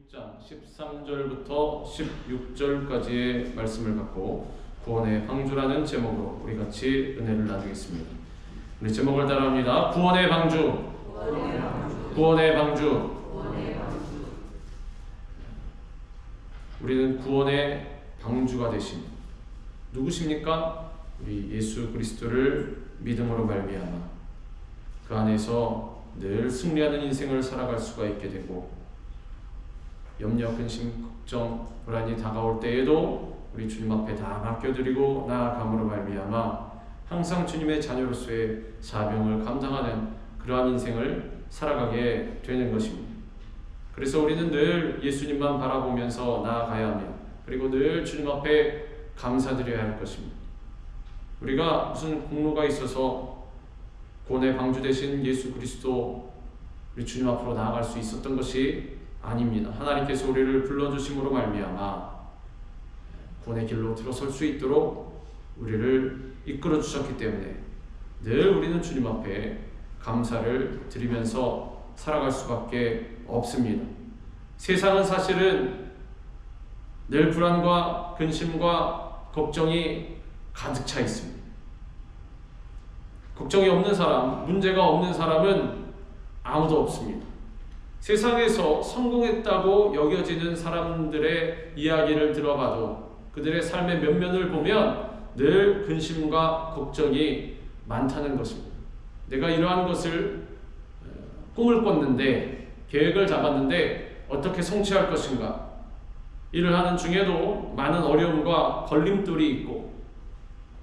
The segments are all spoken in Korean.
6장 13절부터 16절까지의 말씀을 갖고 구원의 방주라는 제목으로 우리 같이 은혜를 나누겠습니다. 우리 제목을 따라합니다. 구원의 방주, 구원의 방주. 우리는 구원의 방주가 되신 누구십니까? 우리 예수 그리스도를 믿음으로 말미암아 그 안에서 늘 승리하는 인생을 살아갈 수가 있게 되고, 염려, 근심, 걱정, 불안이 다가올 때에도 우리 주님 앞에 다 맡겨드리고 나아감으로 말미암아 항상 주님의 자녀로서의 사명을 감당하는 그러한 인생을 살아가게 되는 것입니다. 그래서 우리는 늘 예수님만 바라보면서 나아가야 하며, 그리고 늘 주님 앞에 감사드려야 할 것입니다. 우리가 무슨 공로가 있어서 구원의 방주 되신 예수 그리스도 우리 주님 앞으로 나아갈 수 있었던 것이 아닙니다. 하나님께서 우리를 불러주심으로 말미암아 구원의 길로 들어설 수 있도록 우리를 이끌어 주셨기 때문에 늘 우리는 주님 앞에 감사를 드리면서 살아갈 수밖에 없습니다. 세상은 사실은 늘 불안과 근심과 걱정이 가득 차 있습니다. 걱정이 없는 사람, 문제가 없는 사람은 아무도 없습니다. 세상에서 성공했다고 여겨지는 사람들의 이야기를 들어봐도 그들의 삶의 면면을 보면 늘 근심과 걱정이 많다는 것입니다. 내가 이러한 것을 꿈을 꿨는데, 계획을 잡았는데 어떻게 성취할 것인가? 일을 하는 중에도 많은 어려움과 걸림돌이 있고,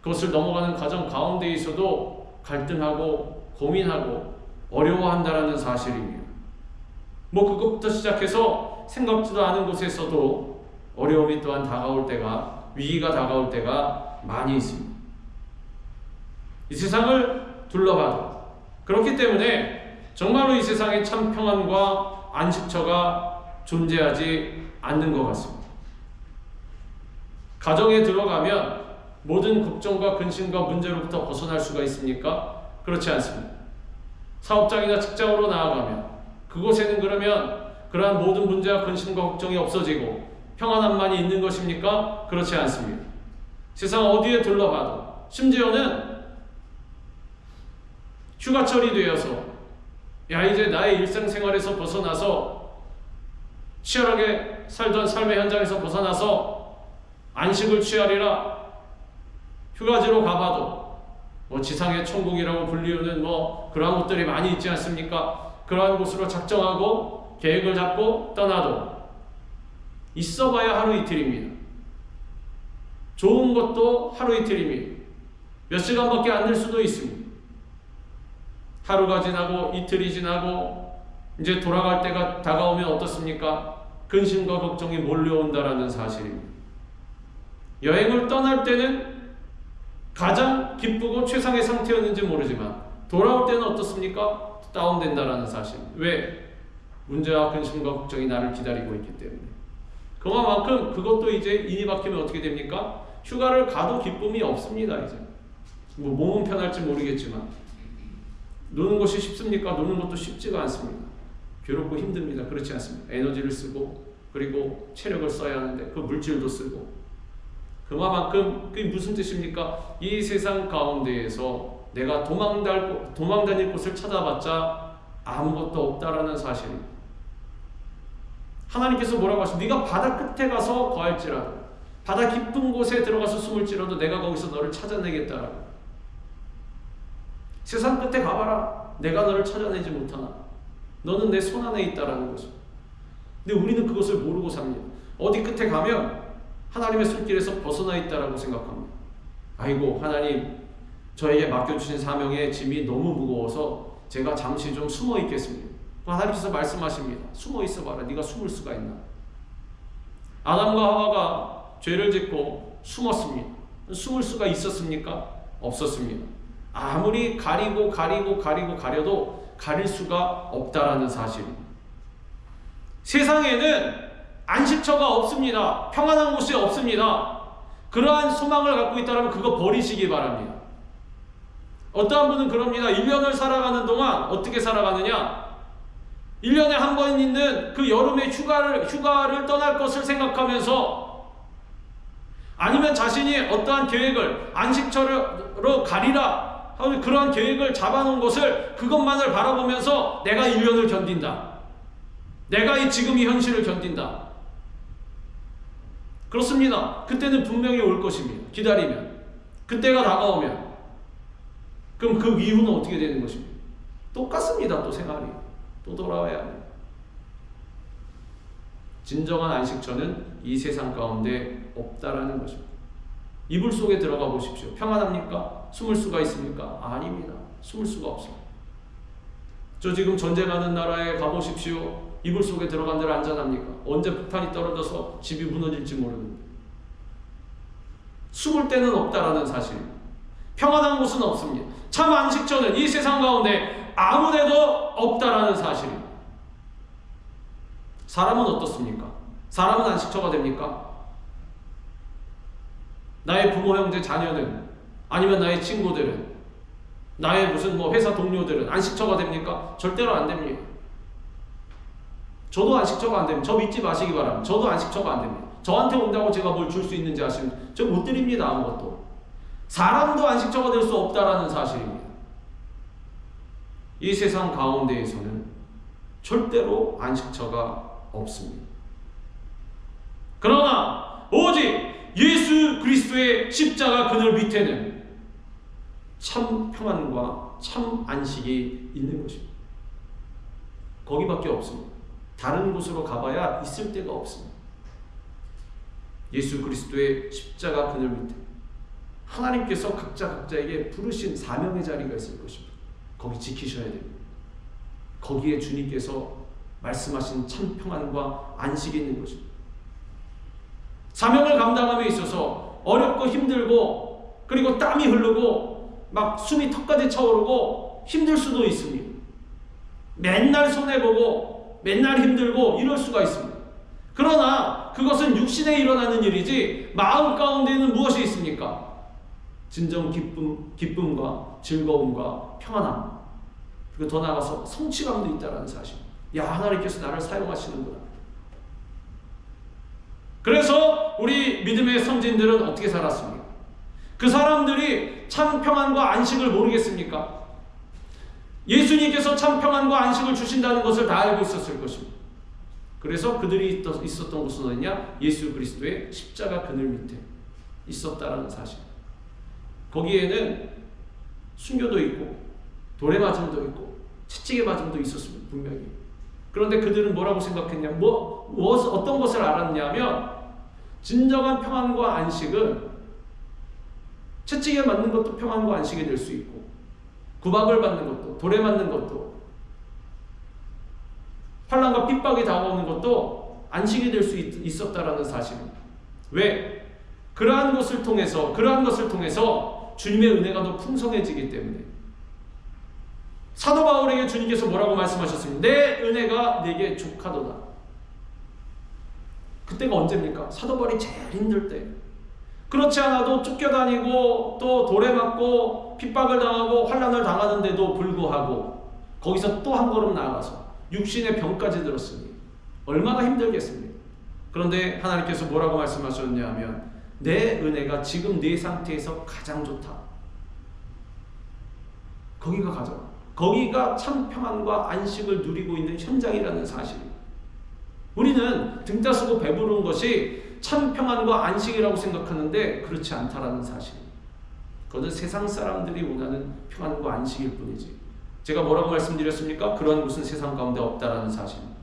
그것을 넘어가는 과정 가운데 있어도 갈등하고 고민하고 어려워한다라는 사실입니다. 그것부터 시작해서 생각지도 않은 곳에서도 어려움이 또한 다가올 때가, 위기가 다가올 때가 많이 있습니다. 이 세상을 둘러봐도 그렇기 때문에 정말로 이 세상에 참 평안과 안식처가 존재하지 않는 것 같습니다. 가정에 들어가면 모든 걱정과 근심과 문제로부터 벗어날 수가 있습니까? 그렇지 않습니다. 사업장이나 직장으로 나아가면 그곳에는 그러면 그러한 모든 문제와 근심과 걱정이 없어지고 평안함만이 있는 것입니까? 그렇지 않습니다. 세상 어디에 둘러봐도, 심지어는 휴가철이 되어서 이제 나의 일상생활에서 벗어나서 치열하게 살던 삶의 현장에서 벗어나서 안식을 취하리라 휴가지로 가봐도 지상의 천국이라고 불리우는 그러한 곳들이 많이 있지 않습니까? 그러한 곳으로 작정하고 계획을 잡고 떠나도 있어봐야 하루 이틀입니다. 좋은 것도 하루 이틀입니다. 몇 시간밖에 안 될 수도 있습니다. 하루가 지나고 이틀이 지나고 이제 돌아갈 때가 다가오면 어떻습니까? 근심과 걱정이 몰려온다라는 사실입니다. 여행을 떠날 때는 가장 기쁘고 최상의 상태였는지 모르지만 돌아올 때는 어떻습니까? 다운된다라는 사실. 왜? 문제와 근심과 걱정이 나를 기다리고 있기 때문에. 그만큼 그것도 이제 인이 박히면 어떻게 됩니까? 휴가를 가도 기쁨이 없습니다. 이제 몸은 편할지 모르겠지만 노는 것이 쉽습니까? 노는 것도 쉽지가 않습니다. 괴롭고 힘듭니다. 그렇지 않습니다. 에너지를 쓰고 그리고 체력을 써야 하는데 그 물질도 쓰고, 그만큼 그게 무슨 뜻입니까? 이 세상 가운데에서 내가 도망다닐 곳을 찾아봤자 아무것도 없다라는 사실입니다. 하나님께서 뭐라고 하십니까? 네가 바다 끝에 가서 거할지라도, 바다 깊은 곳에 들어가서 숨을지라도 내가 거기서 너를 찾아내겠다라고. 세상 끝에 가봐라. 내가 너를 찾아내지 못하나. 너는 내 손 안에 있다라는 것입니다. 근데 우리는 그것을 모르고 삽니다. 어디 끝에 가면 하나님의 손길에서 벗어나 있다라고 생각합니다. 아이고, 하나님, 저에게 맡겨주신 사명의 짐이 너무 무거워서 제가 잠시 좀 숨어 있겠습니다. 하나님께서 말씀하십니다. 숨어 있어봐라. 네가 숨을 수가 있나? 아담과 하와가 죄를 짓고 숨었습니다. 숨을 수가 있었습니까? 없었습니다. 아무리 가려도 가릴 수가 없다라는 사실입니다. 세상에는 안식처가 없습니다. 평안한 곳이 없습니다. 그러한 소망을 갖고 있다면 그거 버리시기 바랍니다. 어떠한 분은 그럽니다. 1년을 살아가는 동안 어떻게 살아가느냐? 1년에 한 번 있는 그 여름의 휴가를 떠날 것을 생각하면서, 아니면 자신이 어떠한 계획을 안식처로 가리라 하는 그러한 계획을 잡아놓은 것을, 그것만을 바라보면서 내가 1년을 견딘다, 내가 지금 이 현실을 견딘다. 그렇습니다. 그때는 분명히 올 것입니다. 기다리면, 그때가 다가오면. 그럼 그 이후는 어떻게 되는 것입니까? 똑같습니다. 또 생활이 또 돌아와야 합니다. 진정한 안식처는 이 세상 가운데 없다라는 것입니다. 이불 속에 들어가 보십시오. 평안합니까? 숨을 수가 있습니까? 아닙니다. 숨을 수가 없습니다. 저 지금 전쟁하는 나라에 가보십시오. 이불 속에 들어간 데를 안전합니까? 언제 폭탄이 떨어져서 집이 무너질지 모르는데. 숨을 데는 없다라는 사실. 평안한 곳은 없습니다. 참 안식처는 이 세상 가운데 아무데도 없다라는 사실입니다. 사람은 어떻습니까? 사람은 안식처가 됩니까? 나의 부모, 형제, 자녀는, 아니면 나의 친구들은, 나의 무슨 회사 동료들은 안식처가 됩니까? 절대로 안 됩니다. 저도 안식처가 안 됩니다. 저 믿지 마시기 바랍니다. 저도 안식처가 안 됩니다. 저한테 온다고 제가 뭘 줄 수 있는지 아십니까? 저 못 드립니다. 아무것도. 사람도 안식처가 될 수 없다라는 사실입니다. 이 세상 가운데에서는 절대로 안식처가 없습니다. 그러나 오직 예수 그리스도의 십자가 그늘 밑에는 참 평안과 참 안식이 있는 것입니다. 거기밖에 없습니다. 다른 곳으로 가봐야 있을 데가 없습니다. 예수 그리스도의 십자가 그늘 밑에 하나님께서 각자에게 부르신 사명의 자리가 있을 것입니다. 거기 지키셔야 됩니다. 거기에 주님께서 말씀하신 참 평안과 안식이 있는 것입니다. 사명을 감당함에 있어서 어렵고 힘들고, 그리고 땀이 흐르고 막 숨이 턱까지 차오르고 힘들 수도 있습니다. 맨날 손해보고 맨날 힘들고 이럴 수가 있습니다. 그러나 그것은 육신에 일어나는 일이지 마음 가운데는 무엇이 있습니까? 진정 기쁨과 즐거움과 평안함, 그리고 더 나아가서 성취감도 있다는 사실. 야, 하나님께서 나를 사용하시는구나. 그래서 우리 믿음의 선진들은 어떻게 살았습니까? 그 사람들이 참 평안과 안식을 모르겠습니까? 예수님께서 참 평안과 안식을 주신다는 것을 다 알고 있었을 것입니다. 그래서 그들이 있었던 곳은 어디냐? 예수 그리스도의 십자가 그늘 밑에 있었다라는 사실. 거기에는 순교도 있고 돌에 맞음도 있고 채찍에 맞음도 있었습니다. 분명히. 그런데 그들은 뭐라고 생각했냐? 어떤 것을 알았냐면, 진정한 평안과 안식은 채찍에 맞는 것도 평안과 안식이 될 수 있고, 구박을 받는 것도, 돌에 맞는 것도, 환난과 핍박이 다가오는 것도 안식이 될 수 있었다라는 사실입니다. 왜? 그러한 것을 통해서 주님의 은혜가 더 풍성해지기 때문에. 사도 바울에게 주님께서 뭐라고 말씀하셨습니까? 내 은혜가 네게 족하도다. 그때가 언제입니까? 사도 바울이 제일 힘들 때. 그렇지 않아도 쫓겨다니고 또 돌에 맞고 핍박을 당하고 환난을 당하는데도 불구하고 거기서 또 한 걸음 나아가서 육신의 병까지 들었으니 얼마나 힘들겠습니까? 그런데 하나님께서 뭐라고 말씀하셨냐 하면, 내 은혜가 지금 네 상태에서 가장 좋다. 거기가 참 평안과 안식을 누리고 있는 현장이라는 사실입니다. 우리는 등 따스고 배부른 것이 참 평안과 안식이라고 생각하는데 그렇지 않다라는 사실입니다. 그것은 세상 사람들이 원하는 평안과 안식일 뿐이지, 제가 뭐라고 말씀드렸습니까? 그런 곳은 세상 가운데 없다라는 사실입니다.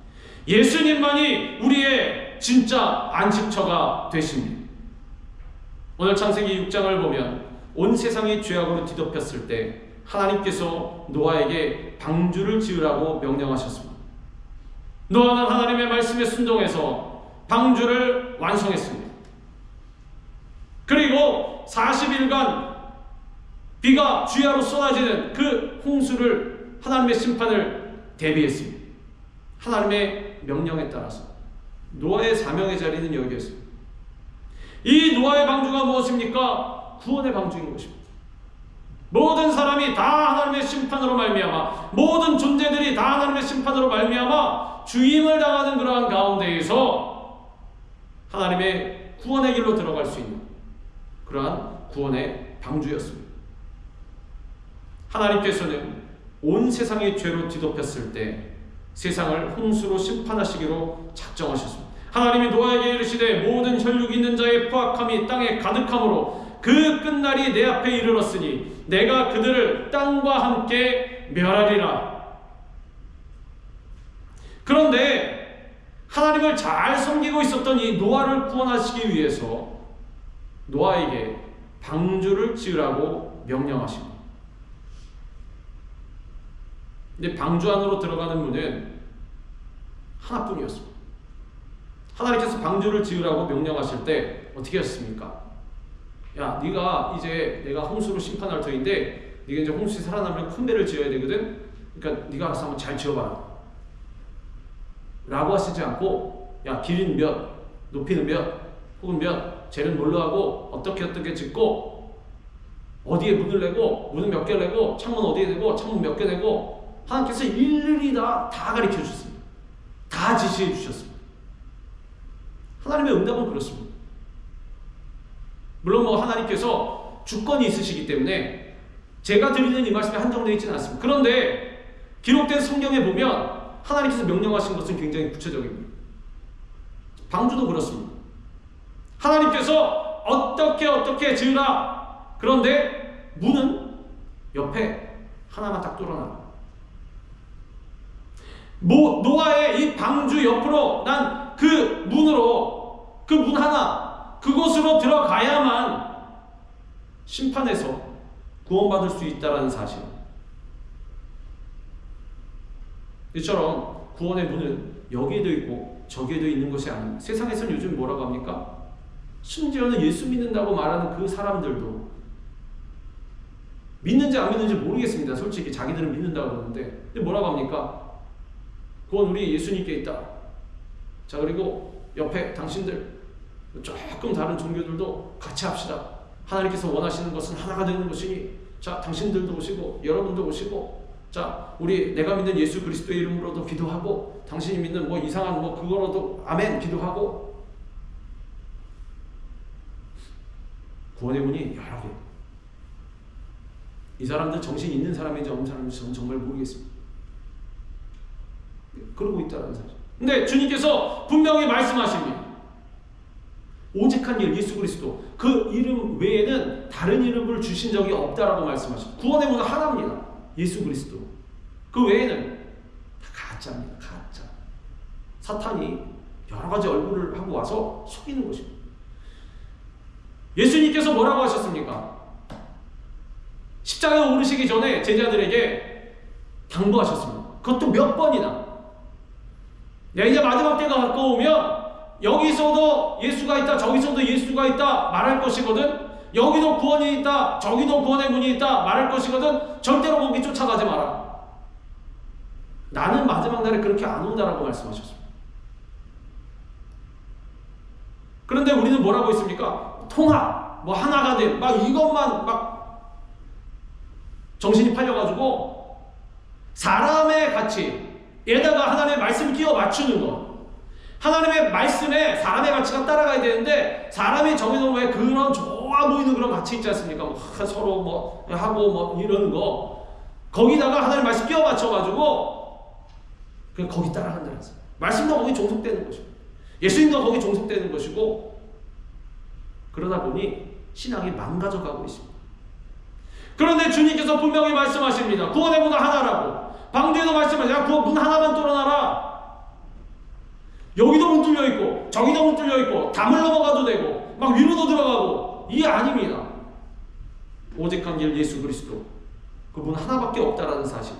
예수님만이 우리의 진짜 안식처가 되십니다. 오늘 창세기 6장을 보면 온 세상이 죄악으로 뒤덮였을 때 하나님께서 노아에게 방주를 지으라고 명령하셨습니다. 노아는 하나님의 말씀에 순종해서 방주를 완성했습니다. 그리고 40일간 비가 주야로 쏟아지는 그 홍수를, 하나님의 심판을 대비했습니다. 하나님의 명령에 따라서. 노아의 사명의 자리는 여기였습니다. 이 노아의 방주가 무엇입니까? 구원의 방주인 것입니다. 모든 사람이 다 하나님의 심판으로 말미암아, 모든 존재들이 다 하나님의 심판으로 말미암아 주임을 당하는 그러한 가운데에서 하나님의 구원의 길로 들어갈 수 있는 그러한 구원의 방주였습니다. 하나님께서는 온 세상이 죄로 뒤덮였을 때 세상을 홍수로 심판하시기로 작정하셨습니다. 하나님이 노아에게 이르시되 모든 혈육 있는 자의 포악함이 땅에 가득함으로 그 끝날이 내 앞에 이르렀으니 내가 그들을 땅과 함께 멸하리라. 그런데 하나님을 잘 섬기고 있었던 이 노아를 구원하시기 위해서 노아에게 방주를 지으라고 명령하십니다. 근데 방주 안으로 들어가는 문은 하나뿐이었습니다. 하나님께서 방주를 지으라고 명령하실 때 어떻게 했습니까? 야, 네가 이제 내가 홍수로 심판할 터인데 네가 이제 홍수에 살아나면 큰 배를 지어야 되거든. 그러니까 네가 알아서 한번 잘 지어봐라 라고 하시지 않고, 야, 길이는 몇, 높이는 몇, 혹은 몇, 쟤는 뭘로 하고 어떻게 짓고 어디에 문을 내고 문은 몇 개 내고 창문 어디에 내고 창문 몇 개 내고 하나님께서 일일이 다 가르쳐 주셨습니다. 다 지시해 주셨습니다. 하나님의 응답은 그렇습니다. 물론 하나님께서 주권이 있으시기 때문에 제가 드리는 이 말씀에 한정되어 있지는 않습니다. 그런데 기록된 성경에 보면 하나님께서 명령하신 것은 굉장히 구체적입니다. 방주도 그렇습니다. 하나님께서 어떻게 지으라. 그런데 문은 옆에 하나만 딱 뚫어놔. 노아의 이 방주 옆으로 난 그 문으로, 그 문 하나, 그곳으로 들어가야만 심판에서 구원받을 수 있다는 사실. 이처럼 구원의 문은 여기에도 있고 저기에도 있는 것이 아닙니다. 세상에서는 요즘 뭐라고 합니까? 심지어는 예수 믿는다고 말하는 그 사람들도 믿는지 안 믿는지 모르겠습니다. 솔직히 자기들은 믿는다고 그러는데, 근데 뭐라고 합니까? 구원 우리 예수님께 있다. 자, 그리고 옆에 당신들 조금 다른 종교들도 같이 합시다. 하나님께서 원하시는 것은 하나가 되는 것이니, 자, 당신들도 오시고 여러분도 오시고, 자, 내가 믿는 예수 그리스도의 이름으로도 기도하고, 당신이 믿는 이상한 그거로도 아멘 기도하고. 구원의 문이 여러 개. 이 사람들 정신이 있는 사람인지 없는 사람인지 저는 정말 모르겠습니다. 그러고 있다는 사실. 근데 주님께서 분명히 말씀하십니다. 오직한 일, 예수 그리스도, 그 이름 외에는 다른 이름을 주신 적이 없다라고 말씀하십니다. 구원의 문은 하나입니다. 예수 그리스도. 그 외에는 다 가짜입니다. 가짜. 사탄이 여러 가지 얼굴을 하고 와서 속이는 것입니다. 예수님께서 뭐라고 하셨습니까? 십자가에 오르시기 전에 제자들에게 당부하셨습니다. 그것도 몇 번이나. 야, 이제 마지막 때가 가까우면 여기서도 예수가 있다, 저기서도 예수가 있다 말할 것이거든. 여기도 구원이 있다, 저기도 구원의 문이 있다 말할 것이거든. 절대로 거기 쫓아가지 마라. 나는 마지막 날에 그렇게 안 온다라고 말씀하셨습니다. 그런데 우리는 뭐라고 했습니까? 통합, 하나가 돼, 이것만 정신이 팔려가지고 사람의 가치에다가 하나님의 말씀을 끼워 맞추는 것. 하나님의 말씀에 사람의 가치가 따라가야 되는데, 사람이 정해놓은 왜 그런 좋아 보이는 그런 가치 있지 않습니까? 서로 하고 이러는 거, 거기다가 하나님의 말씀 끼워 맞춰가지고 그냥 거기 따라간다는 거예요. 말씀도 거기 종속되는 것이고 예수님도 거기 종속되는 것이고, 그러다 보니 신앙이 망가져가고 있습니다. 그런데 주님께서 분명히 말씀하십니다. 구원의 문은 하나라고. 방주에도 말씀하세요. 구원 문 하나만 뚫어놔라. 여기도 문 뚫려있고 저기도 문 뚫려있고 담을 넘어가도 되고 위로도 들어가고, 이게 아닙니다. 오직한 길 예수 그리스도, 그 문 하나밖에 없다라는 사실.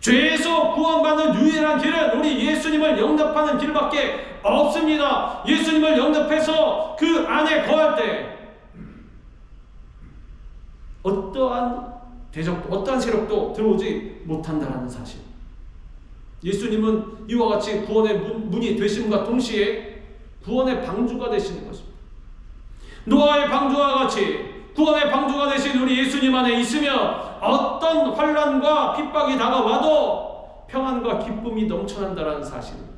죄에서 구원받는 유일한 길은 우리 예수님을 영접하는 길밖에 없습니다. 예수님을 영접해서 그 안에 거할 때 어떠한 대적도, 어떠한 세력도 들어오지 못한다라는 사실. 예수님은 이와 같이 구원의 문이 되심과 동시에 구원의 방주가 되시는 것입니다. 노아의 방주와 같이 구원의 방주가 되신 우리 예수님 안에 있으면 어떤 환난과 핍박이 다가와도 평안과 기쁨이 넘쳐난다는 사실입니다.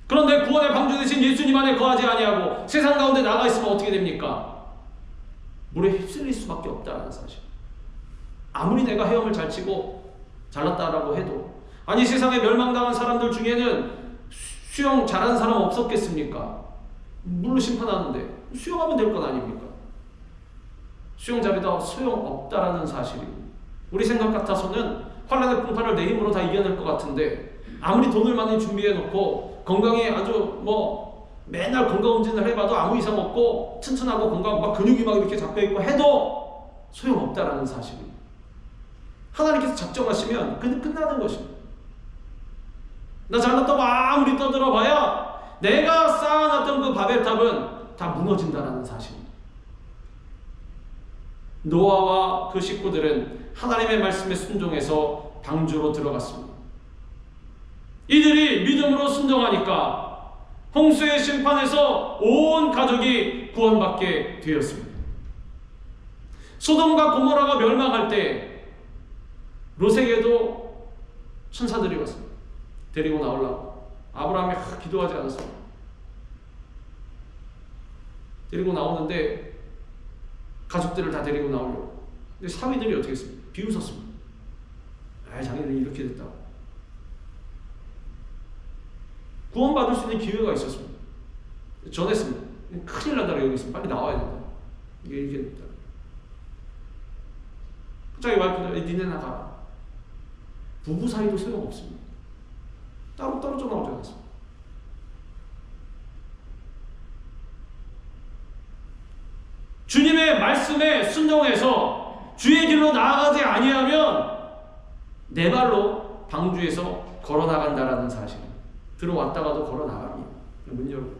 그런데 구원의 방주 되신 예수님 안에 거하지 아니하고 세상 가운데 나가 있으면 어떻게 됩니까? 물에 휩쓸릴 수밖에 없다는 사실. 아무리 내가 헤엄을 잘 치고 잘났다라고 해도, 아니 세상에 멸망당한 사람들 중에는 수영 잘하는 사람 없었겠습니까? 물로 심판하는데 수영하면 될 것 아닙니까? 수영 잘해도 소용없다라는 사실입니다. 우리 생각 같아서는 환난의 풍파를 내 힘으로 다 이겨낼 것 같은데, 아무리 돈을 많이 준비해놓고 건강에 아주 맨날 건강검진을 해봐도 아무 이상 없고 튼튼하고 건강하고 막 근육이 막 이렇게 잡혀있고 해도 소용없다라는 사실입니다. 하나님께서 작정하시면 끝나는 것입니다. 나 잘났다고 아무리 떠들어봐야 내가 쌓아놨던 그 바벨탑은 다 무너진다라는 사실입니다. 노아와 그 식구들은 하나님의 말씀에 순종해서 방주로 들어갔습니다. 이들이 믿음으로 순종하니까 홍수의 심판에서 온 가족이 구원받게 되었습니다. 소돔과 고모라가 멸망할 때 롯에게도 천사들이 왔습니다. 데리고 나오려고. 아브라함이 기도하지 않았습니다. 데리고 나오는데 가족들을 다 데리고 나오려고. 근데 사위들이 어떻게 했습니까? 비웃었습니다. 자기들이 이렇게 됐다고. 구원받을 수 있는 기회가 있었습니다. 전했습니다. 큰일 난다고 여기 있으면 빨리 나와야 된다. 이게 이렇게 됐다. 자기 와이프는 니네 나가. 부부 사이도 소용없습니다. 따로 떨어져 나오지 않았습니다. 주님의 말씀에 순종해서 주의 길로 나아가지 아니하면 내 발로 방주에서 걸어 나간다라는 사실. 들어왔다가도 걸어 나갑니다. 문 열고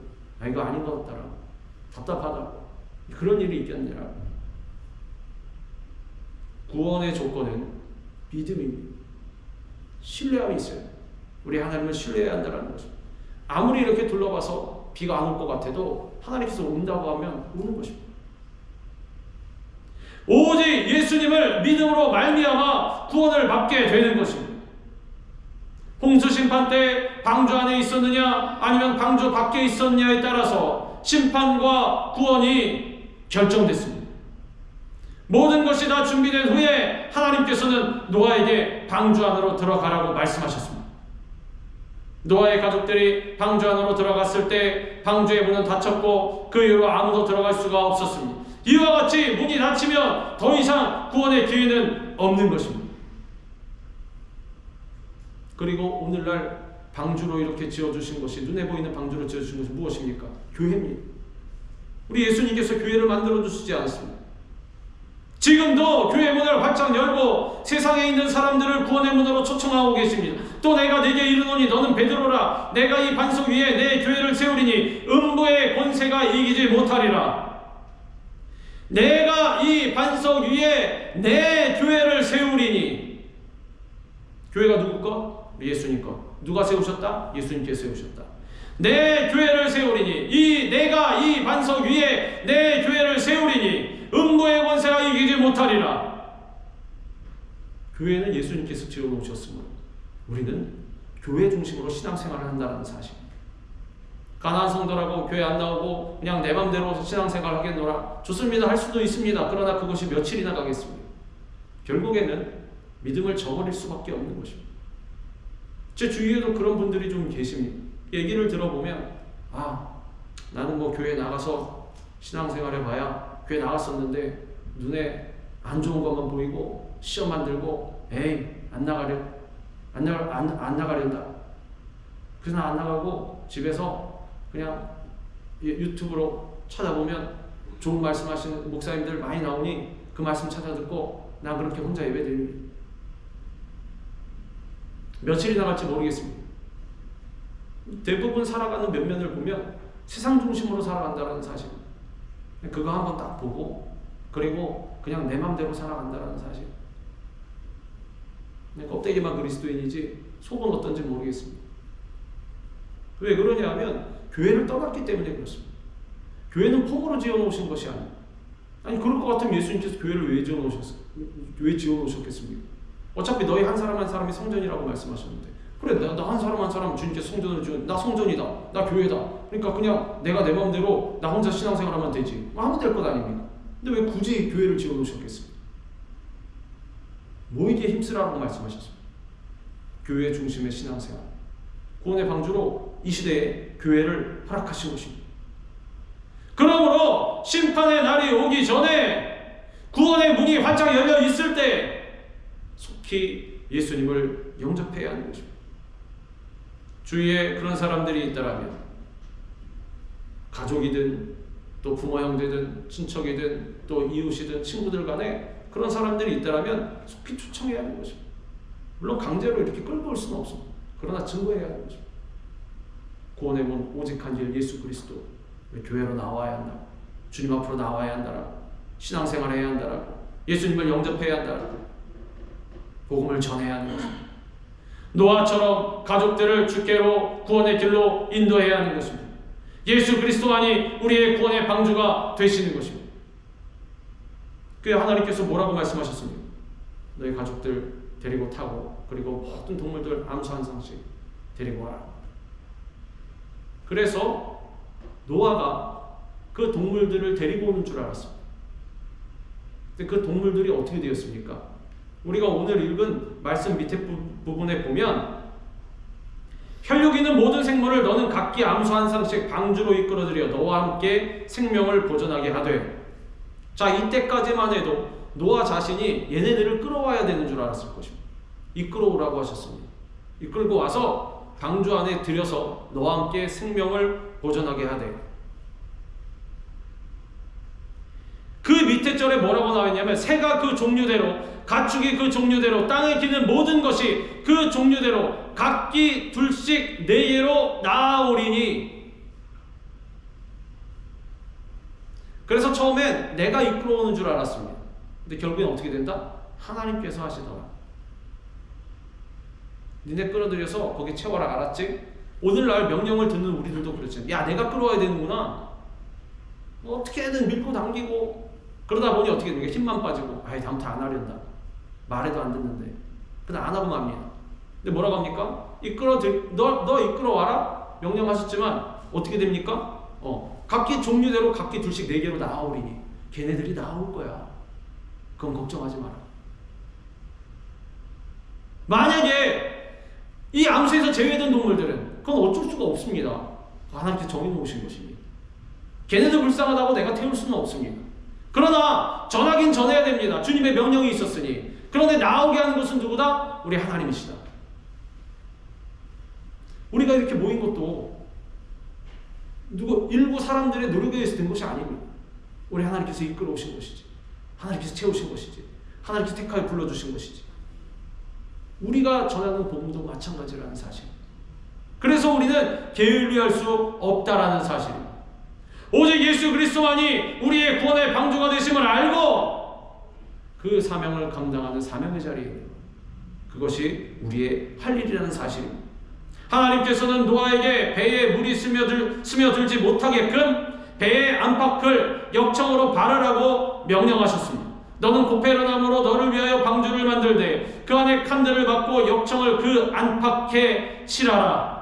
이거 아닌 것 같다라고, 답답하다고, 그런 일이 있겠느냐. 구원의 조건은 믿음입니다. 신뢰함이 있어요. 우리 하나님을 신뢰해야 한다는 것입니다. 아무리 이렇게 둘러봐서 비가 안 올 것 같아도 하나님께서 온다고 하면 오는 것입니다. 오직 예수님을 믿음으로 말미암아 구원을 받게 되는 것입니다. 홍수 심판 때 방주 안에 있었느냐 아니면 방주 밖에 있었느냐에 따라서 심판과 구원이 결정됐습니다. 모든 것이 다 준비된 후에 하나님께서는 노아에게 방주 안으로 들어가라고 말씀하셨습니다. 노아의 가족들이 방주 안으로 들어갔을 때 방주의 문은 닫혔고 그 이후로 아무도 들어갈 수가 없었습니다. 이와 같이 문이 닫히면 더 이상 구원의 기회는 없는 것입니다. 그리고 오늘날 방주로 이렇게 지어주신 것이, 눈에 보이는 방주로 지어주신 것이 무엇입니까? 교회입니다. 우리 예수님께서 교회를 만들어 주시지 않았습니다. 지금도 교회 문을 활짝 열고 세상에 있는 사람들을 구원의 문으로 초청하고 계십니다. 또 내가 네게 이르노니 너는 베드로라. 내가 이 반석 위에 내 교회를 세우리니 음부의 권세가 이기지 못하리라. 내가 이 반석 위에 내 교회를 세우리니. 교회가 누구 것? 예수님 것. 누가 세우셨다? 예수님께서 세우셨다. 내 교회를 세우리니, 내가 이 반석 위에 내 교회를 세우리니 음부의 권세가 이기지 못하리라. 교회는 예수님께서 지어놓으셨으므로 우리는 교회 중심으로 신앙생활을 한다는 사실. 가난한 성도라고 교회 안 나오고 그냥 내 맘대로 신앙생활 하겠노라. 좋습니다. 할 수도 있습니다. 그러나 그것이 며칠이나 가겠습니다. 결국에는 믿음을 저버릴 수밖에 없는 것입니다. 제 주위에도 그런 분들이 좀 계십니다. 얘기를 들어보면 나는 교회 나가서 신앙생활 해봐야 교회 나갔었는데 눈에 안 좋은 것만 보이고 시험만 들고 안 나가련다. 그래서 안 나가고 집에서 그냥 유튜브로 찾아보면 좋은 말씀하시는 목사님들 많이 나오니 그 말씀 찾아 듣고 난 그렇게 혼자 예배드립니다. 며칠이 나갈지 모르겠습니다. 대부분 살아가는 면면을 보면 세상 중심으로 살아간다는 사실. 그거 한번 딱 보고 그리고 그냥 내 맘대로 살아간다는 사실. 껍데기만 그리스도인이지 속은 어떤지 모르겠습니다. 왜 그러냐 하면 교회를 떠났기 때문에 그렇습니다. 교회는 폼으로 지어놓으신 것이 아닙니다. 아니 그럴 것 같으면 예수님께서 교회를 왜 지어놓으셨겠습니까? 어차피 너희 한 사람 한 사람이 성전이라고 말씀하셨는데, 그래 나 한 사람 한 사람 주님께서 성전을 지은, 나 성전이다, 나 교회다, 그러니까 그냥 내가 내 마음대로 나 혼자 신앙생활하면 되지, 하면 될 것 아닙니까? 근데 왜 굳이 교회를 지어놓으셨겠습니까? 모이기에 힘쓰라고 말씀하셨습니다. 교회 중심의 신앙생활, 구원의 방주로 이 시대에 교회를 허락하신 것입니다. 그러므로 심판의 날이 오기 전에 구원의 문이 활짝 열려 있을 때 속히 예수님을 영접해야 하는 것입니다. 주위에 그런 사람들이 있다라면, 가족이든 또 부모 형제든 친척이든 또 이웃이든 친구들 간에 그런 사람들이 있다라면 속히 초청해야 하는 것입니다. 물론 강제로 이렇게 끌고 올 수는 없습니다. 그러나 증거해야 하는 것입니다. 구원의 문 오직 한 길 예수 그리스도. 왜 교회로 나와야 한다, 주님 앞으로 나와야 한다라고, 신앙생활 해야 한다라고, 예수님을 영접해야 한다라고 복음을 전해야 하는 것입니다. 노아처럼 가족들을 주께로 구원의 길로 인도해야 하는 것입니다. 예수 그리스도만이 우리의 구원의 방주가 되시는 것입니다. 그 하나님께서 뭐라고 말씀하셨습니까? 너희 가족들 데리고 타고, 그리고 모든 동물들 암수 한 쌍씩 데리고 와라. 그래서 노아가 그 동물들을 데리고 오는 줄 알았습니다. 근데 그 동물들이 어떻게 되었습니까? 우리가 오늘 읽은 말씀 밑에 부분에 보면, 혈육 있는 모든 생물을 너는 각기 암수 한 쌍씩 방주로 이끌어들여 너와 함께 생명을 보존하게 하되. 자, 이때까지만 해도 노아 자신이 얘네들을 끌어와야 되는 줄 알았을 것입니다. 이끌어오라고 하셨습니다. 이끌고 와서 방주 안에 들여서 너와 함께 생명을 보존하게 하되. 그 밑에 절에 뭐라고 나와 있냐면, 새가 그 종류대로, 가축이 그 종류대로, 땅에 기는 모든 것이 그 종류대로 각기 둘씩 네개로 나아오리니. 그래서 처음엔 내가 이끌어오는 줄 알았습니다. 근데 결국엔 어떻게 된다? 하나님께서 하시더라. 니네 끌어들여서 거기 채워라, 알았지? 오늘날 명령을 듣는 우리들도 그렇지. 야, 내가 끌어와야 되는구나. 뭐 어떻게든 밀고 당기고 그러다 보니 어떻게 되는 거야? 힘만 빠지고, 아이 다음부터 안 하련다. 말해도 안 듣는데. 그냥 안 하고 맙니다. 근데 뭐라고 합니까? 너 이끌어와라 명령하셨지만 어떻게 됩니까? 각기 종류대로 각기 둘씩 네개로 나아오리니. 걔네들이 나올 거야. 그건 걱정하지 마라. 만약에 이 암수에서 제외된 동물들은 그건 어쩔 수가 없습니다. 하나님께서 정해놓으신 것입니다. 걔네들 불쌍하다고 내가 태울 수는 없습니다. 그러나 전하긴 전해야 됩니다. 주님의 명령이 있었으니. 그런데 나오게 하는 것은 누구다? 우리 하나님이시다. 우리가 이렇게 모인 것도 일부 사람들의 노력에 의해서 된 것이 아닙니다. 우리 하나님께서 이끌어 오신 것이지, 하나님께서 채우신 것이지, 하나님께서 택하여 불러주신 것이지. 우리가 전하는 복음도 마찬가지라는 사실. 그래서 우리는 게을리할 수 없다라는 사실입니다. 오직 예수 그리스도만이 우리의 구원의 방주가 되심을 알고 그 사명을 감당하는 사명의 자리에, 그것이 우리의 할 일이라는 사실입니다. 하나님께서는 노아에게 배에 물이 스며들지 못하게끔 배의 안팎을 역청으로 바르라고 명령하셨습니다. 너는 고페르나무로 너를 위하여 방주를 만들되 그 안에 칸들을 막고 역청을 그 안팎에 칠하라.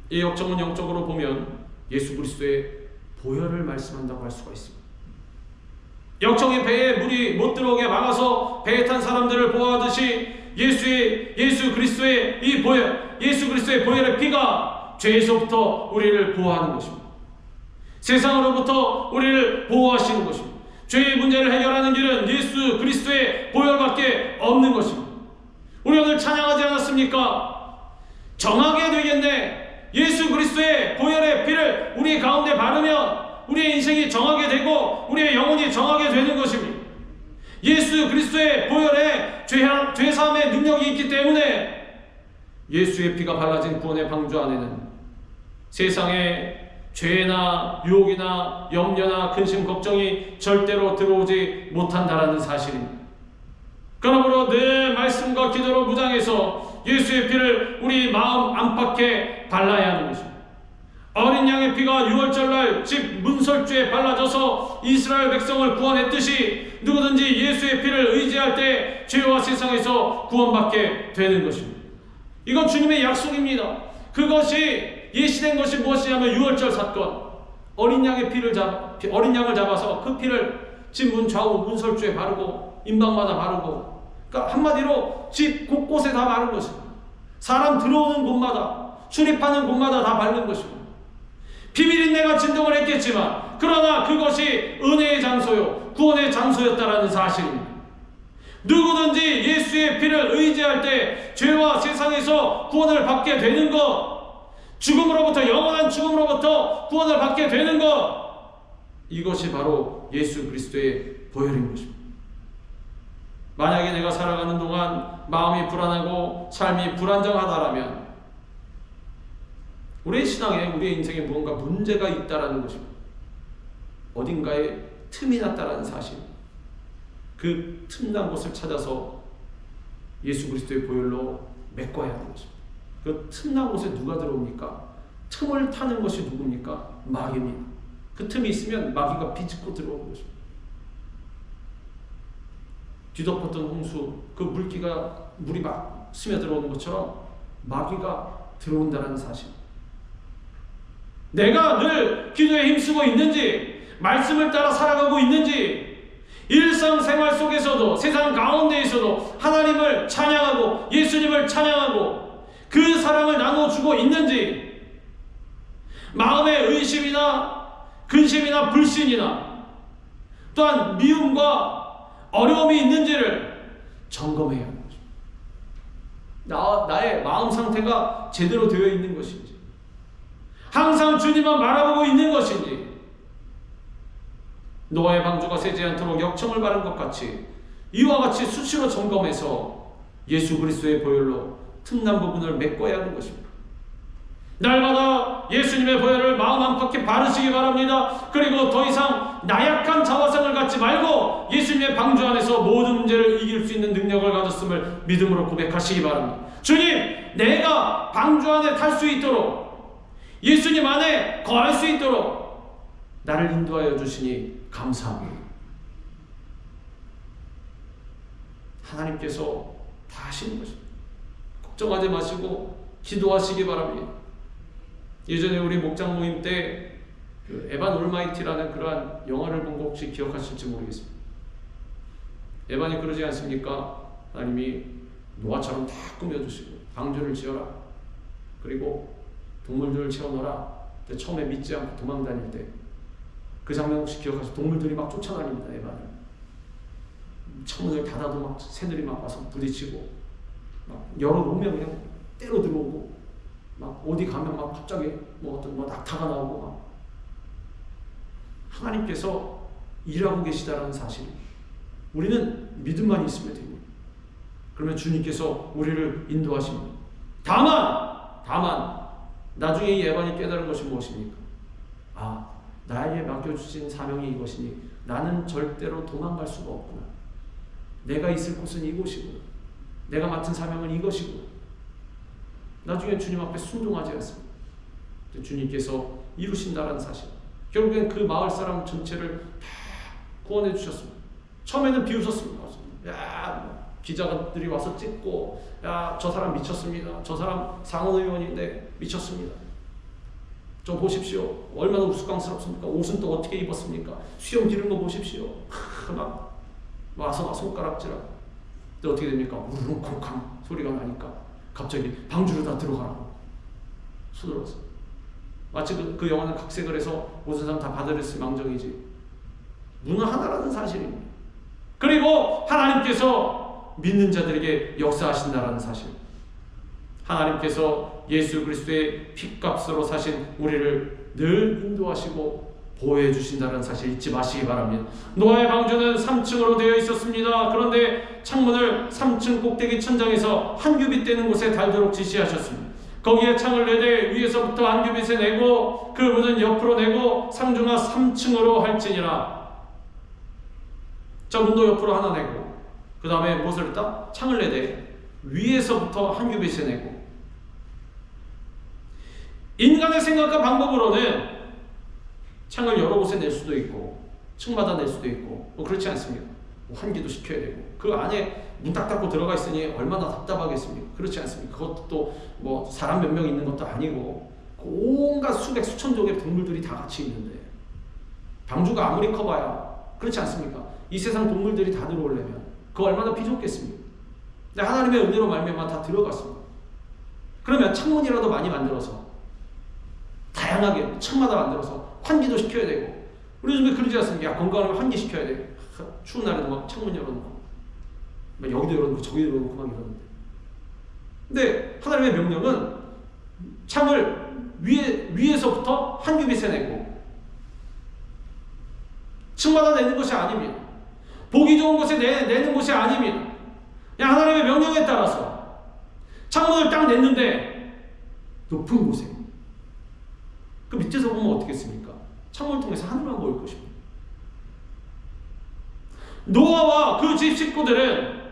이 역청은 영적으로 보면 예수 그리스도의 보혈을 말씀한다고 할 수가 있습니다. 역청이 배에 물이 못 들어오게 막아서 배에 탄 사람들을 보호하듯이 예수 그리스도의 이 보혈, 예수 그리스도의 보혈의 피가 죄에서부터 우리를 보호하는 것입니다. 세상으로부터 우리를 보호하시는 것입니다. 죄의 문제를 해결하는 길은 예수 그리스도의 보혈밖에 없는 것입니다. 우리 오늘 찬양하지 않았습니까? 정하게 되겠네. 예수 그리스도의 보혈의 피를 우리 가운데 바르면 우리의 인생이 정하게 되고 우리의 영혼이 정하게 되는 것입니다. 예수 그리스도의 보혈에 죄사함의 능력이 있기 때문에 예수의 피가 발라진 구원의 방주 안에는 세상의 죄나 유혹이나 염려나 근심 걱정이 절대로 들어오지 못한다라는 사실입니다. 그러므로 늘 말씀과 기도로 무장해서 예수의 피를 우리 마음 안팎에 발라야 하는 것입니다. 어린 양의 피가 6월절날 집 문설주에 문설주에 발라져서 이스라엘 백성을 구원했듯이 누구든지 예수의 피를 의지할 때 죄와 세상에서 구원받게 되는 것입니다. 이건 주님의 약속입니다. 그것이 예시된 것이 무엇이냐면 유월절 사건. 어린 양을 잡아서 그 피를 집 문 좌우 문설주에 바르고 임방마다 바르고, 그러니까 한마디로 집 곳곳에 다 바른 것입니다. 사람 들어오는 곳마다, 출입하는 곳마다 다 바른 것입니다. 비밀인내가 진동을 했겠지만 그러나 그것이 은혜의 장소요 구원의 장소였다라는 사실입니다. 누구든지 예수의 피를 의지할 때 죄와 세상에서 구원을 받게 되는 것, 죽음으로부터, 영원한 죽음으로부터 구원을 받게 되는 것, 이것이 바로 예수 그리스도의 보혈인 것입니다. 만약에 내가 살아가는 동안 마음이 불안하고 삶이 불안정하다라면 우리의 신앙에, 우리의 인생에 무언가 문제가 있다라는 것입니다. 어딘가에 틈이 났다라는 사실. 그 틈난 곳을 찾아서 예수 그리스도의 보혈로 메꿔야 하는 것입니다. 그 틈난 곳에 누가 들어옵니까? 틈을 타는 것이 누굽니까? 마귀입니다. 그 틈이 있으면 마귀가 비집고 들어오는 것입니다. 뒤덮었던 홍수, 그 물이 막 스며들어오는 것처럼 마귀가 들어온다는 사실. 내가 늘 기도에 힘쓰고 있는지, 말씀을 따라 살아가고 있는지, 일상생활 속에서도, 세상 가운데에서도 하나님을 찬양하고 예수님을 찬양하고 그 사랑을 나눠주고 있는지, 마음의 의심이나 근심이나 불신이나 또한 미움과 어려움이 있는지를 점검해야 하는 것입니다. 나의 마음 상태가 제대로 되어 있는 것인지, 항상 주님만 바라보고 있는 것인지, 노아의 방주가 새지 않도록 역청을 바른 것 같이 이와 같이 수시로 점검해서 예수 그리스도의 보혈로 틈난 부분을 메꿔야 하는 것입니다. 날마다 예수님의 보혈을 마음 안팎에 바르시기 바랍니다. 그리고 더 이상 나약한 자화상을 갖지 말고 예수님의 방주 안에서 모든 문제를 이길 수 있는 능력을 가졌음을 믿음으로 고백하시기 바랍니다. 주님, 내가 방주 안에 탈 수 있도록, 예수님 안에 거할 수 있도록 나를 인도하여 주시니 감사합니다. 하나님께서 다 하시는 것입니다. 걱정하지 마시고 기도하시기 바랍니다. 예전에 우리 목장 모임 때 그 에반 올마이티라는 그러한 영화를 본 거 혹시 기억하실지 모르겠습니다. 에반이 그러지 않습니까? 하나님이 노아처럼 다 꾸며주시고 방주를 지어라, 그리고 동물들을 채워넣어라. 처음에 믿지 않고 도망다닐 때 그 장면 혹시 기억하시죠? 동물들이 막 쫓아다닙니다. 에반을 창문을 닫아도 막 새들이 막 와서 부딪히고, 막 열어놓으면 그냥 때려 들어오고, 막 어디 가면 막 갑자기 어떤 낙타가 나오고, 막 하나님께서 일하고 계시다라는 사실. 우리는 믿음만 있으면 됩니다. 그러면 주님께서 우리를 인도하십니다. 다만 나중에 이 에반이 깨달은 것이 무엇입니까? 나에게 맡겨주신 사명이 이것이니 나는 절대로 도망갈 수가 없구나. 내가 있을 곳은 이곳이구나. 내가 맡은 사명은 이것이구나. 나중에 주님 앞에 순종하지 않습니다. 주님께서 이루신다는 사실. 결국엔 그 마을 사람 전체를 다 구원해 주셨습니다. 처음에는 비웃었습니다. 기자들이 와서 찍고, 저 사람 미쳤습니다. 저 사람 상원의원인데 미쳤습니다. 좀 보십시오. 얼마나 우스꽝스럽습니까? 옷은 또 어떻게 입었습니까? 수염 기른 거 보십시오. 막 와서 막 손가락질하고. 근데 어떻게 됩니까? 우르릉콩쾅 소리가 나니까 갑자기 방주로 다 들어가라고 서둘렀어. 마치 그 영화는 각색을 해서 모든 사람 다 받아들였을 망정이지. 문은 하나라는 사실입니다. 그리고 하나님께서 믿는 자들에게 역사하신다라는 사실. 하나님께서 예수 그리스도의 핏값으로 사신 우리를 늘 인도하시고 보호해 주신다는 사실 잊지 마시기 바랍니다. 노아의 방주는 3층으로 되어 있었습니다. 그런데 창문을 3층 꼭대기 천장에서 한 규빗 되는 곳에 달도록 지시하셨습니다. 거기에 창을 내되 위에서부터 한 규빗에 내고 그 문은 옆으로 내고 상중하 3층으로 할지니라. 자, 문도 옆으로 하나 내고 그 다음에 무엇을 했다? 창을 내되 위에서부터 한 규빗에 내고. 인간의 생각과 방법으로는 창을 여러 곳에 낼 수도 있고 층마다 낼 수도 있고 뭐 그렇지 않습니까? 뭐 환기도 시켜야 되고 그 안에 문 딱 닫고 들어가 있으니 얼마나 답답하겠습니까? 그렇지 않습니까? 그것도 뭐 사람 몇 명 있는 것도 아니고 온갖 수백 수천 종의 동물들이 다 같이 있는데 방주가 아무리 커봐야 그렇지 않습니까? 이 세상 동물들이 다 들어오려면 그거 얼마나 비좁겠습니까? 근데 하나님의 은혜로 말미암아 다 들어갔습니다. 그러면 창문이라도 많이 만들어서 다양하게 층마다 만들어서 환기도 시켜야 되고 우리 요즘에 그러지 않습니까? 야, 건강하면 환기 시켜야 돼. 추운 날에도 막 창문 열어놓고 막 여기도 열어놓고 저기도 열어놓고 막 이러는데 근데 하나님의 명령은 창을 위에서부터 한 규빗에 내고 층마다 내는 것이 아닙니다. 보기 좋은 곳에 내는 것이 아닙니다. 그냥 하나님의 명령에 따라서 창문을 딱 냈는데 높은 곳에 그 밑에서 보면 어떻겠습니까? 창문을 통해서 하늘만 보일 것입니다. 노아와 그 집 식구들은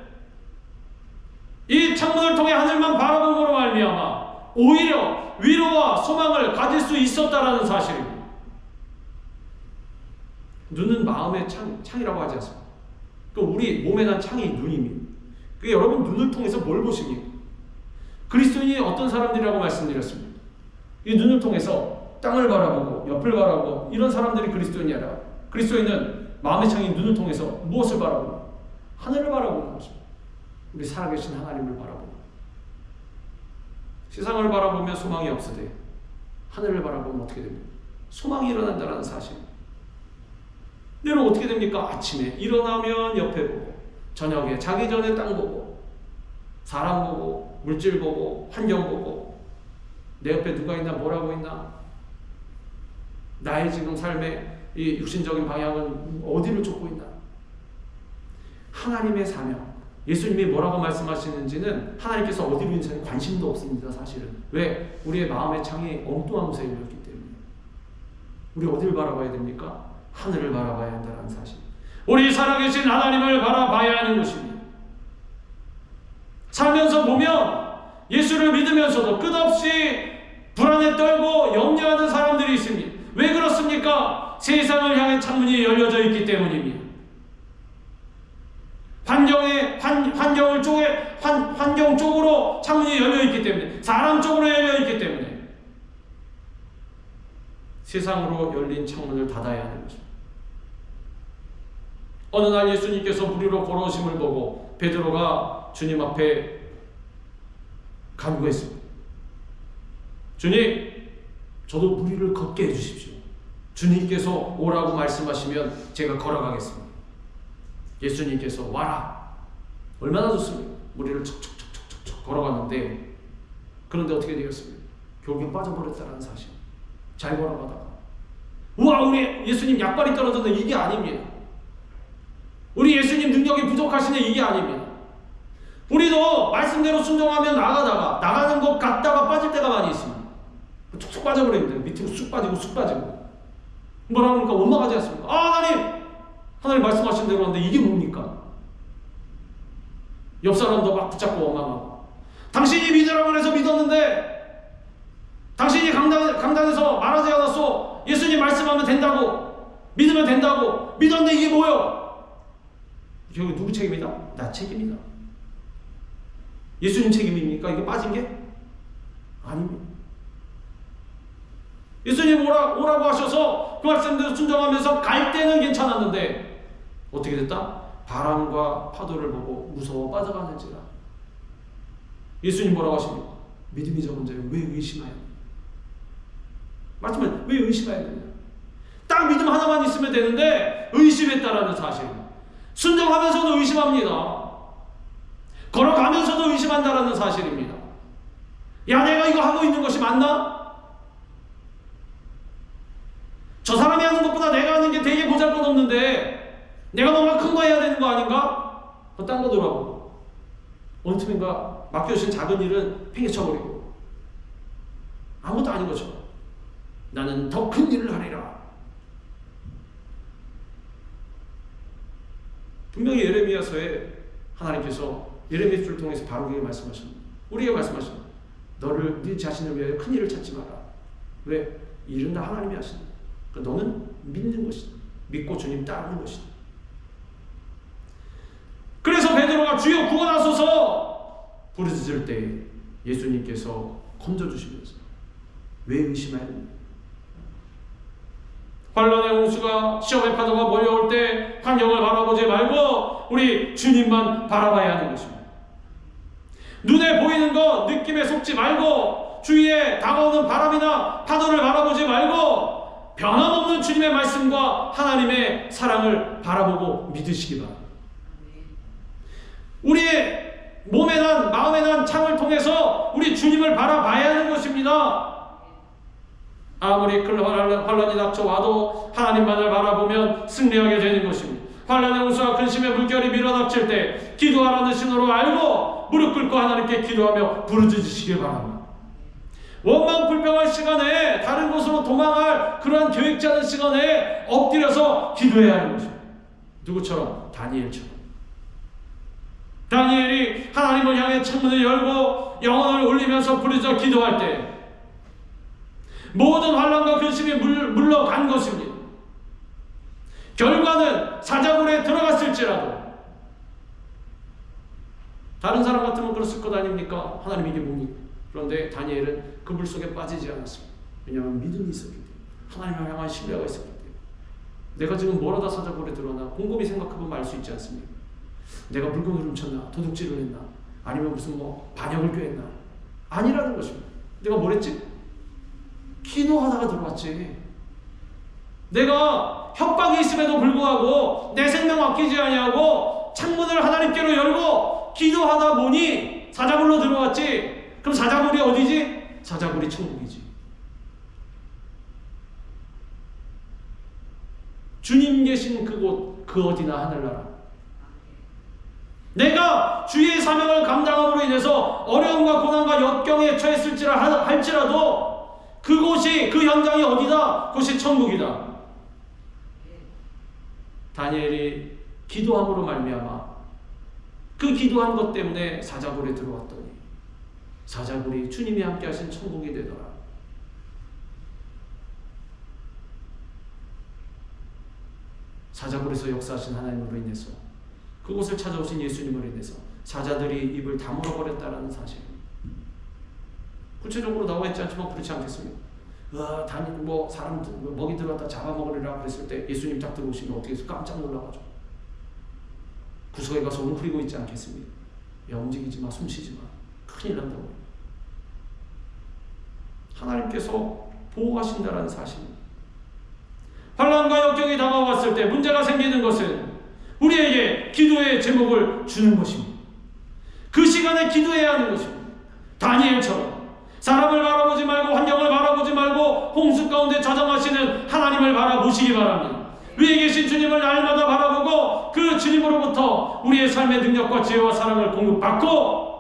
이 창문을 통해 하늘만 바라봄으로 말미암아 오히려 위로와 소망을 가질 수 있었다라는 사실입니다. 눈은 마음의 창이라고 하지 않습니까? 그 우리 몸에 난 창이 눈입니다. 그 여러분 눈을 통해서 뭘 보십니까? 그리스도인이 어떤 사람들이라고 말씀드렸습니다. 이 눈을 통해서 땅을 바라보고 옆을 바라보고 이런 사람들이 그리스도인이 아니라 그리스도인은 마음의 창인 눈을 통해서 무엇을 바라보나? 하늘을 바라보는 것입니다. 우리 살아계신 하나님을 바라보는 세상을 바라보면 소망이 없으되 하늘을 바라보면 어떻게 됩니까? 소망이 일어난다는 사실. 내일은 어떻게 됩니까? 아침에 일어나면 옆에 보고 저녁에 자기 전에 땅 보고 사람 보고 물질 보고 환경 보고 내 옆에 누가 있나 뭐라고 있나 나의 지금 삶의 이 육신적인 방향은 어디를 쫓고 있나 하나님의 사명 예수님이 뭐라고 말씀하시는지는 하나님께서 어디로 있는지는 관심도 없습니다. 사실은 왜? 우리의 마음의 창이 엉뚱한 곳에 열렸기 때문에 우리 어디를 바라봐야 됩니까? 하늘을 바라봐야 한다는 사실. 우리 살아계신 하나님을 바라봐야 하는 것입니다. 살면서 보면 예수를 믿으면서도 끝없이 불안에 떨고 염려하는 사람들이 있습니다. 왜 그렇습니까? 세상을 향해 창문이 열려져 있기 때문입니다. 환경 쪽으로 창문이 열려 있기 때문에 사람 쪽으로 열려 있기 때문에 세상으로 열린 창문을 닫아야 하는 것입니다. 어느 날 예수님께서 물 위로 걸어오심을 보고 베드로가 주님 앞에 간구했습니다. 주님, 저도 물 위를 걷게 해주십시오. 주님께서 오라고 말씀하시면 제가 걸어가겠습니다. 예수님께서 와라. 얼마나 좋습니까? 물 위를 척척척척척 걸어갔는데 그런데 어떻게 되었습니까? 결국에 빠져버렸다는 사실. 잘 걸어가다가 우와 우리 예수님 약발이 떨어졌는데 이게 아닙니다. 우리 예수님 능력이 부족하시네 이게 아닙니다. 우리도 말씀대로 순종하면 나가는 것 같다가 빠질 때가 많이 있습니다. 툭툭 빠져버립니다. 밑으로 쑥 빠지고 쑥 빠지고 뭐라 그러니까 원망하지 않습니까? 하나님 말씀하신 대로 하는데 이게 뭡니까? 옆 사람도 막 붙잡고 원망하고 당신이 믿으라고 해서 믿었는데 당신이 강단에서 말하지 않았어. 예수님 말씀하면 된다고 믿으면 된다고 믿었는데 이게 뭐요? 결국 누구 책임이다? 나 책임이다. 예수님 책임입니까? 이게 빠진 게? 아닙니다. 예수님 오라고 하셔서 그 말씀대로 순종하면서 갈 때는 괜찮았는데 어떻게 됐다? 바람과 파도를 보고 무서워 빠져가는지라. 예수님 뭐라고 하십니까? 믿음이 적은 자여 왜 의심하여? 맞지만 왜 의심해야 되냐? 딱 믿음 하나만 있으면 되는데 의심했다라는 사실입니다. 순종하면서도 의심합니다. 걸어가면서도 의심한다라는 사실입니다. 야, 내가 이거 하고 있는 것이 맞나? 저 사람이 하는 것보다 내가 하는 게 되게 보잘것없는데 내가 뭔가 큰 거 해야 되는 거 아닌가? 딴 거 돌아보고 어느 틈인가 맡겨주신 작은 일은 팽개쳐버리고 아무것도 아닌 것처럼 나는 더 큰 일을 하리라. 분명히 예레미야서에 하나님께서 예레미야를 통해서 바로에게 말씀하십니다. 우리에게 말씀하십니다. 네 자신을 위하여 큰 일을 찾지 마라. 왜? 일은 다 하나님이 하신다. 너는 믿는 것이다. 믿고 주님 따르는 것이다. 그래서 베드로가 주여 구원하소서 부르짖을 때 예수님께서 건져주시면서 왜 의심하였느냐? 환란의 홍수가 시험의 파도가 몰려올 때 환경을 바라보지 말고 우리 주님만 바라봐야 하는 것입니다. 눈에 보이는 것 느낌에 속지 말고 주위에 다가오는 바람이나 파도를 바라보지 말고 변함없는 주님의 말씀과 하나님의 사랑을 바라보고 믿으시기 바랍니다. 우리의 몸에 난 마음에 난 창을 통해서 우리 주님을 바라봐야 하는 것입니다. 아무리 큰 환란이 닥쳐와도 하나님만을 바라보면 승리하게 되는 것입니다. 환란의 홍수와 근심의 물결이 밀어닥칠 때 기도하라는 신호로 알고 무릎 꿇고 하나님께 기도하며 부르짖으시길 바랍니다. 원망 불평할 시간에 다른 곳으로 도망할 그러한 계획지 않은 시간에 엎드려서 기도해야 하는 것입니다. 누구처럼? 다니엘처럼. 다니엘이 하나님을 향해 창문을 열고 영혼을 올리면서 부르짖어 기도할 때 모든 환난과 근심이 물러간 것입니다. 결과는 사자굴에 들어갔을지라도 다른 사람 같으면 그랬을 것 아닙니까? 하나님 이게 뭡니까? 그런데 다니엘은 그 물 속에 빠지지 않았습니다. 왜냐하면 믿음이 있었기 때문에, 하나님을 향한 신뢰가 있었기 때문에. 내가 지금 뭘 하다 사자굴에 들어나 곰곰이 생각해보면 알 수 있지 않습니까? 내가 물건을 훔쳤나? 도둑질을 했나? 아니면 무슨 반역을 꾀했나? 아니라는 것입니다. 내가 뭘 했지? 기도하다가 들어왔지. 내가 협박이 있음에도 불구하고 내 생명 아끼지 아니하고 창문을 하나님께로 열고 기도하다 보니 사자굴로 들어왔지. 그럼 사자굴이 어디지? 사자굴이 천국이지. 주님 계신 그곳, 그 어디나 하늘나라. 내가 주의 사명을 감당함으로 인해서 어려움과 고난과 역경에 처했을지라 할지라도 그곳이, 그 현장이 어디다? 그것이 천국이다. 다니엘이 기도함으로 말미암아 그 기도한 것 때문에 사자굴에 들어왔더니 사자굴이 주님이 함께 하신 천국이 되더라. 사자굴에서 역사하신 하나님으로 인해서 그곳을 찾아오신 예수님으로 인해서 사자들이 입을 다물어 버렸다라는 사실. 구체적으로 나와 있지 않지만 그렇지 않겠습니까? 사람들 먹이 들어왔다 잡아먹으리라 그랬을 때 예수님 딱 들어오시면 어떻게 해서 깜짝 놀라가지고 구석에 가서 웅크리고 있지 않겠습니까? 야, 움직이지 마, 숨 쉬지 마, 큰일 난다고. 하나님께서 보호하신다라는 사실입니다. 환난과 역경이 다가왔을 때 문제가 생기는 것은 우리에게 기도의 제목을 주는 것입니다. 그 시간에 기도해야 하는 것입니다. 다니엘처럼 사람을 바라보지 말고 환경을 바라보지 말고 홍수 가운데 좌정하시는 하나님을 바라보시기 바랍니다. 위에 계신 주님을 날마다 바라보고 그 주님으로부터 우리의 삶의 능력과 지혜와 사랑을 공급받고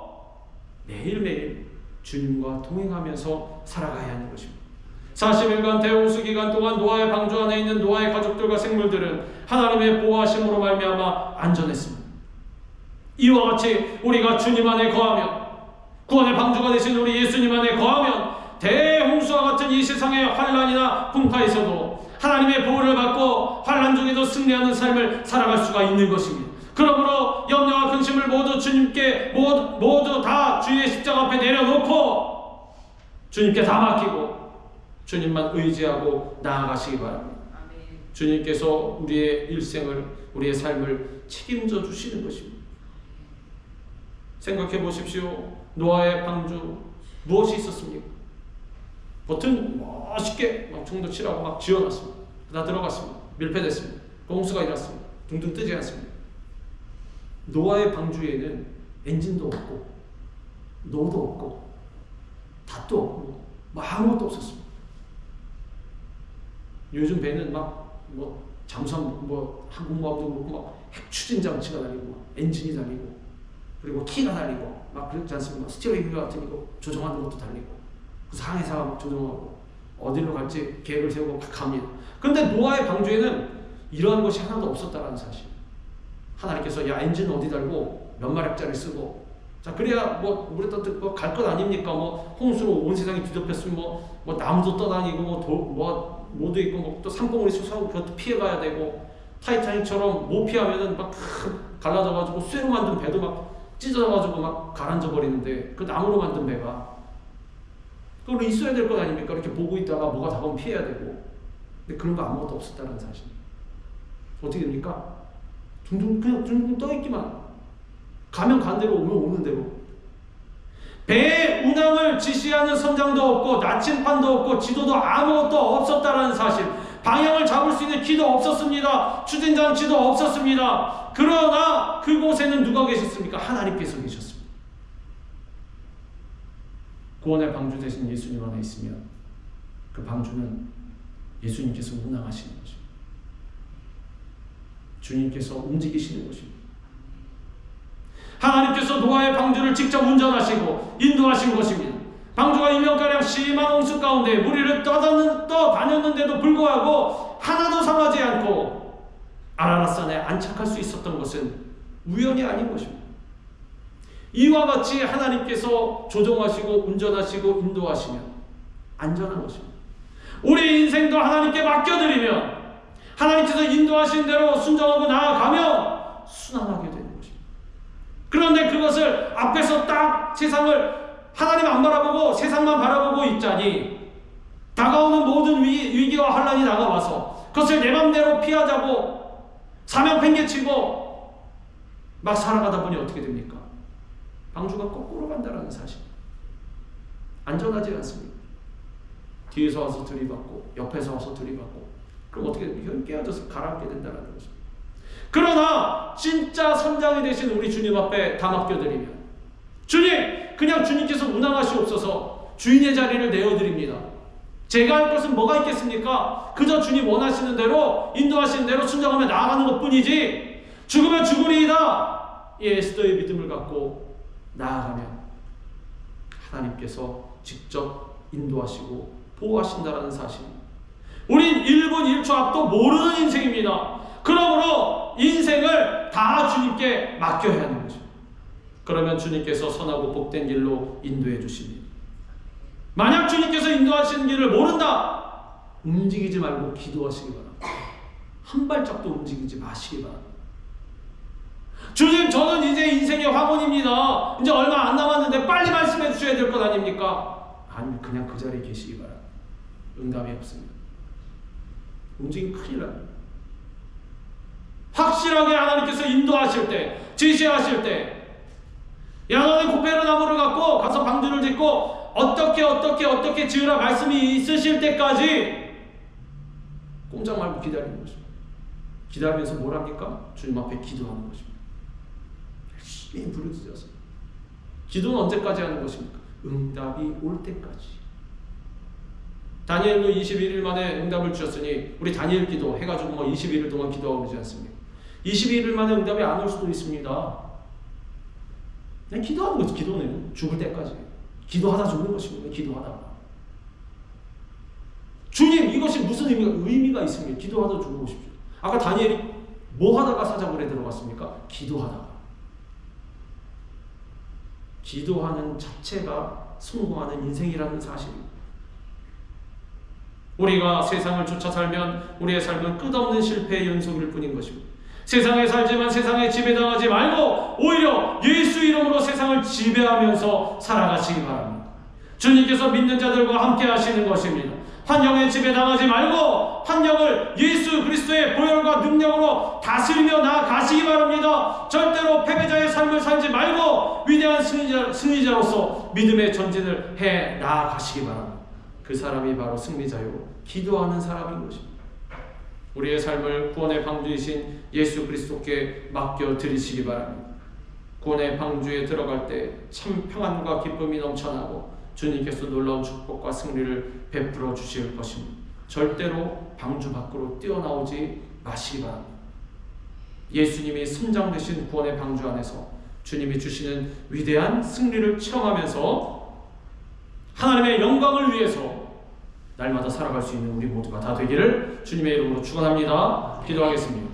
매일매일 주님과 동행하면서 살아가야 하는 것입니다. 40일간 대홍수 기간 동안 노아의 방주 안에 있는 노아의 가족들과 생물들은 하나님의 보호하심으로 말미암아 안전했습니다. 이와 같이 우리가 주님 안에 거하면, 구원의 방주가 되신 우리 예수님 안에 거하면 대홍수와 같은 이 세상의 환난이나 풍파에서도 하나님의 보호를 받고 환난 중에도 승리하는 삶을 살아갈 수가 있는 것입니다. 그러므로 염려와 근심을 모두 주님께 모두 다 주의 십자가 앞에 내려놓고 주님께 다 맡기고 주님만 의지하고 나아가시기 바랍니다. 주님께서 우리의 일생을, 우리의 삶을 책임져 주시는 것입니다. 생각해 보십시오. 노아의 방주 무엇이 있었습니까? 버튼 멋있게 막 총도 칠하고 막 지어놨습니다. 다 들어갔습니다. 밀폐됐습니다. 홍수가 일어났습니다. 둥둥 뜨지 않습니다. 노아의 방주에는 엔진도 없고 노도 없고 닷도 없고 아무것도 없었습니다. 요즘 배는 잠수함 항공모함도 그렇고 막 핵추진 장치가 달리고 엔진이 달리고 그리고 키가 달리고 막 그렇지 않습니까? 스티어링 같은 거 조정하는 것도 달리고 그래서 항해사가 막 조정하고 어디로 갈지 계획을 세우고 막 갑니다. 그런데 노아의 방주에는 이러한 것이 하나도 없었다는 사실. 하나님께서 야 엔진 어디 달고 몇 마력짜리 쓰고 자, 그래야 우리 또 갈 것 아닙니까? 홍수로 온 세상이 뒤덮였으면 나무도 떠다니고 모두 있고 또 산봉우리 솟아오고 그것도 피해가야 되고, 타이타닉처럼 못 피하면은 막 갈라져가지고 쇠로 만든 배도 막 찢어져가지고 막 가라앉아 버리는데, 그 나무로 만든 배가 그걸로 있어야 될 것 아닙니까? 이렇게 보고 있다가 뭐가 다가오면 피해야 되고. 근데 그런 거 아무것도 없었다는 사실. 어떻게 됩니까? 그냥 둥둥 떠있기만. 가면 간 대로, 오면 오는 대로. 배의 운항을 지시하는 선장도 없고 나침판도 없고 지도도 아무것도 없었다는 사실. 방향을 잡을 수 있는 키도 없었습니다. 추진장치도 없었습니다. 그러나 그곳에는 누가 계셨습니까? 하나님께서 계셨습니다. 구원의 방주 대신 예수님 안에 있으면 그 방주는 예수님께서 운항하시는 것입니다. 주님께서 움직이시는 것입니다. 하나님께서 노아의 방주를 직접 운전하시고 인도하신 것입니다. 방주가 1년가량 심한 홍수 가운데 무리를 떠다녔는데도 불구하고 하나도 상하지 않고 아라랏산에 안착할 수 있었던 것은 우연이 아닌 것입니다. 이와 같이 하나님께서 조종하시고 운전하시고 인도하시면 안전한 것입니다. 우리 인생도 하나님께 맡겨드리면 하나님께서 인도하신 대로 순종하고 나아가면 순항하게 되는 것입니다. 그런데 그것을 앞에서 딱 세상을 하나님 안 바라보고 세상만 바라보고 있자니 다가오는 모든 위기와 환란이 다가와서 그것을 내 맘대로 피하자고 사명 팽개치고 막 살아가다 보니 어떻게 됩니까? 방주가 거꾸로 간다는 사실. 안전하지 않습니다. 뒤에서 와서 들이받고 옆에서 와서 들이받고 그럼 어떻게 됩니까? 깨어져서 가라앉게 된다는 것입니다. 그러나 진짜 선장이 되신 우리 주님 앞에 다 맡겨드리면 주님, 그냥 주님께서 운항하시옵소서 주인의 자리를 내어드립니다. 제가 할 것은 뭐가 있겠습니까? 그저 주님 원하시는 대로 인도하시는 대로 순종하며 나아가는 것뿐이지 죽으면 죽으리이다. 이 에스더의 믿음을 갖고 나아가면 하나님께서 직접 인도하시고 보호하신다는 사실. 우린 1분 1초 앞도 모르는 인생입니다. 그러므로 인생을 다 주님께 맡겨야 하는 거죠. 그러면 주님께서 선하고 복된 길로 인도해 주십니다. 만약 주님께서 인도하시는 길을 모른다, 움직이지 말고 기도하시기 바랍니다. 한 발짝도 움직이지 마시기 바랍니다. 주님, 저는 이제 인생의 황혼입니다. 이제 얼마 안 남았는데 빨리 말씀해 주셔야 될 것 아닙니까? 아니면 그냥 그 자리에 계시기 바랍니다. 응답이 없습니다. 움직이면 큰일 납니다. 확실하게 하나님께서 인도하실 때, 지시하실 때, 야 너는 고페르 나무를 갖고 가서 방주를 짓고 어떻게 지으라 말씀이 있으실 때까지 꼼짝 말고 기다리는 것입니다. 기다리면서 뭘 합니까? 주님 앞에 기도하는 것입니다. 열심히 부르짖어서. 기도는 언제까지 하는 것입니까? 응답이 올 때까지. 다니엘도 21일 만에 응답을 주셨으니 우리 다니엘 기도 해가지고 21일 동안 기도하고 그러지 않습니까? 21일 만에 응답이 안 올 수도 있습니다. 그냥 기도하는 거지. 기도는 죽을 때까지 기도하다 죽는 것입니다. 기도하다가 주님, 이것이 무슨 의미가 있습니까? 기도하다 죽고 싶죠. 아까 다니엘이 뭐 하다가 사자굴에 들어갔습니까? 기도하다가. 기도하는 자체가 성공하는 인생이라는 사실입니다. 우리가 세상을 쫓아 살면 우리의 삶은 끝없는 실패의 연속일 뿐인 것입니다. 세상에 살지만 세상에 지배당하지 말고 오히려 예수 이름으로 세상을 지배하면서 살아가시기 바랍니다. 주님께서 믿는 자들과 함께 하시는 것입니다. 환경에 지배당하지 말고 환경을 예수 그리스도의 보혈과 능력으로 다스리며 나아가시기 바랍니다. 절대로 패배자의 삶을 살지 말고 위대한 승리자로서 믿음의 전진을 해 나아가시기 바랍니다. 그 사람이 바로 승리자요 기도하는 사람인 것입니다. 우리의 삶을 구원의 방주이신 예수 그리스도께 맡겨드리시기 바랍니다. 구원의 방주에 들어갈 때 참 평안과 기쁨이 넘쳐나고 주님께서 놀라운 축복과 승리를 베풀어 주실 것입니다. 절대로 방주 밖으로 뛰어나오지 마시기 바랍니다. 예수님이 선장 되신 구원의 방주 안에서 주님이 주시는 위대한 승리를 체험하면서 하나님의 영광을 위해서 날마다 살아갈 수 있는 우리 모두가 다 되기를 주님의 이름으로 축원합니다. 기도하겠습니다.